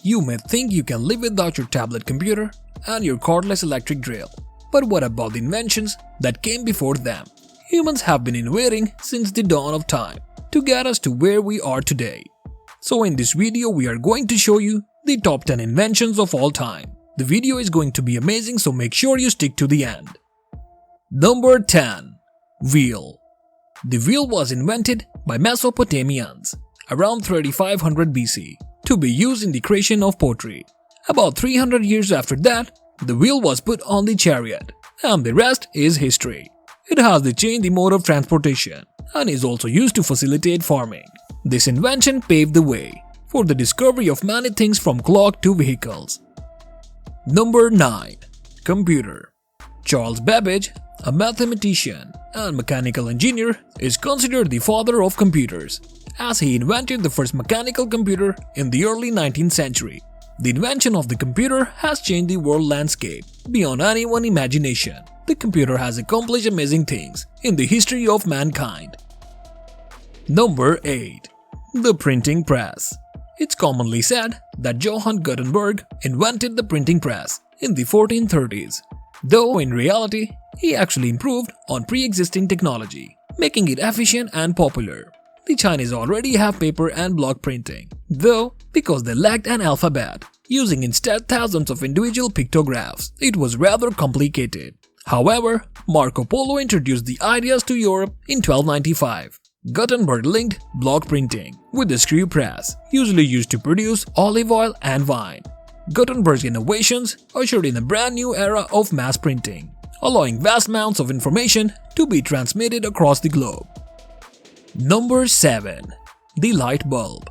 You may think you can live without your tablet computer and your cordless electric drill. But what about the inventions that came before them? Humans have been innovating since the dawn of time to get us to where we are today. So in this video we are going to show you the top 10 inventions of all time. The video is going to be amazing, so make sure you stick to the end. Number 10. Wheel. The wheel was invented by Mesopotamians around 3500 BC to be used in the creation of pottery. About 300 years after that, the wheel was put on the chariot, and the rest is history. It has changed the mode of transportation and is also used to facilitate farming. This invention paved the way for the discovery of many things from clock to vehicles. Number 9. Computer. Charles Babbage, a mathematician and mechanical engineer, is considered the father of computers, as he invented the first mechanical computer in the early 19th century. The invention of the computer has changed the world landscape beyond anyone's imagination. The computer has accomplished amazing things in the history of mankind. Number 8. The printing press. It's commonly said that Johann Gutenberg invented the printing press in the 1430s, though in reality, he actually improved on pre-existing technology, making it efficient and popular. The Chinese already have paper and block printing, though because they lacked an alphabet, using instead thousands of individual pictographs, it was rather complicated. However, Marco Polo introduced the ideas to Europe in 1295. Gutenberg linked block printing with the screw press, usually used to produce olive oil and wine. Gutenberg's innovations ushered in a brand new era of mass printing, allowing vast amounts of information to be transmitted across the globe. Number 7. The light bulb.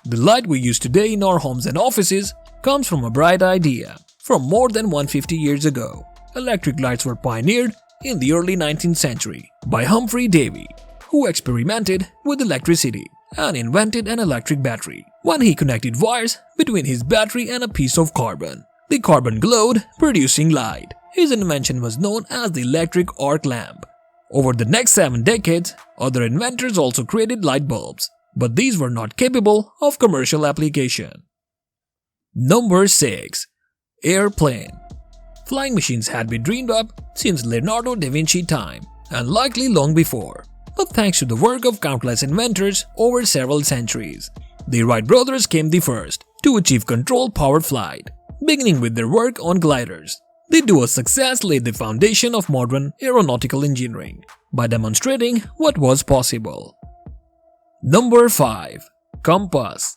The light we use today in our homes and offices comes from a bright idea from more than 150 years ago. Electric lights were pioneered in the early 19th century by Humphrey Davy, who experimented with electricity and invented an electric battery. When he connected wires between his battery and a piece of carbon, the carbon glowed, producing light. His invention was known as the electric arc lamp. Over the next 7 decades, other inventors also created light bulbs, but these were not capable of commercial application. Number 6. Airplane. Flying machines had been dreamed up since Leonardo da Vinci time, and likely long before. But thanks to the work of countless inventors over several centuries, the Wright brothers came the first to achieve controlled powered flight, beginning with their work on gliders. The duo's success laid the foundation of modern aeronautical engineering by demonstrating what was possible. Number 5. Compass.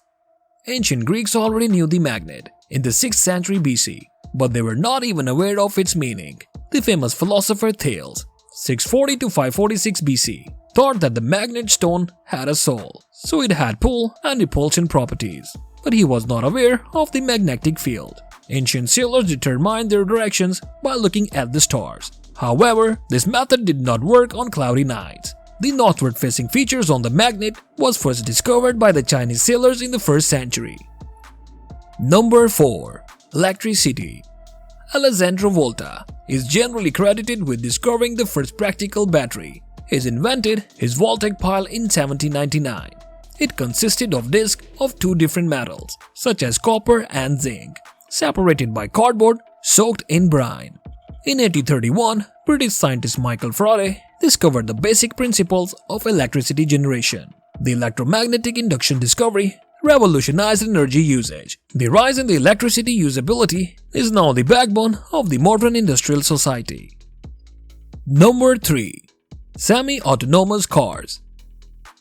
Ancient Greeks already knew the magnet in the 6th century BC, but they were not even aware of its meaning. The famous philosopher Thales, 640 to 546 BC, thought that the magnet stone had a soul, so it had pull and repulsion properties, but he was not aware of the magnetic field. Ancient sailors determined their directions by looking at the stars. However, this method did not work on cloudy nights. The northward-facing features on the magnet was first discovered by the Chinese sailors in the 1st century. Number 4. Electricity. Alessandro Volta is generally credited with discovering the first practical battery. He invented his Voltaic pile in 1799. It consisted of discs of 2 different metals, such as copper and zinc, separated by cardboard soaked in brine. In 1831, British scientist Michael Faraday discovered the basic principles of electricity generation. The electromagnetic induction discovery revolutionized energy usage. The rise in the electricity usability is now the backbone of the modern industrial society. Number 3. Semi-autonomous cars.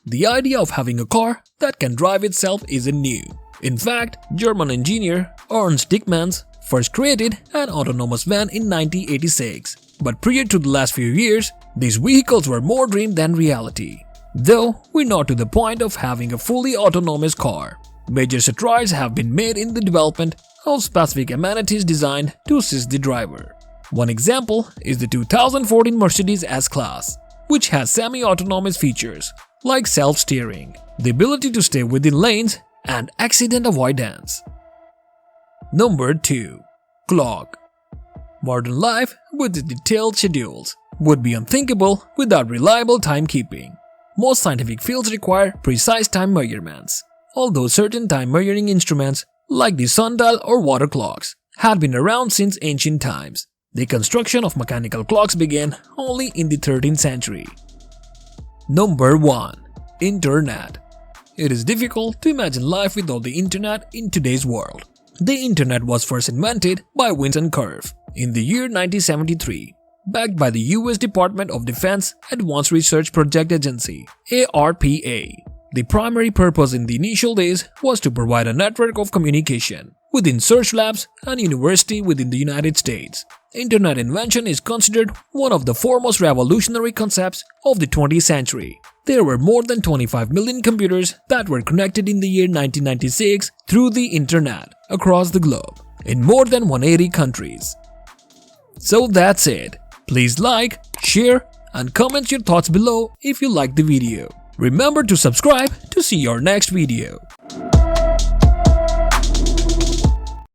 The idea of having a car that can drive itself isn't new. In fact, German engineer Ernst Dickmann first created an autonomous van in 1986. But prior to the last few years, these vehicles were more dream than reality. Though we're not to the point of having a fully autonomous car. Major strides have been made in the development of specific amenities designed to assist the driver. One example is the 2014 Mercedes S-Class, which has semi-autonomous features like self-steering, the ability to stay within lanes, and accident avoidance. Number 2. Clock. Modern life with its detailed schedules would be unthinkable without reliable timekeeping. Most scientific fields require precise time measurements, although certain time measuring instruments like the sundial or water clocks, had been around since ancient times. The construction of mechanical clocks began only in the 13th century. Number 1. Internet. It is difficult to imagine life without the internet in today's world. The internet was first invented by Vincent Cerf in the year 1973, backed by the US Department of Defense Advanced Research Project Agency (ARPA). The primary purpose in the initial days was to provide a network of communication within research labs and universities within the United States. Internet invention is considered one of the foremost revolutionary concepts of the 20th century. There were more than 25 million computers that were connected in the year 1996 through the internet across the globe in more than 180 countries. So that's it. Please like, share, and comment your thoughts below if you liked the video. Remember to subscribe to see our next video.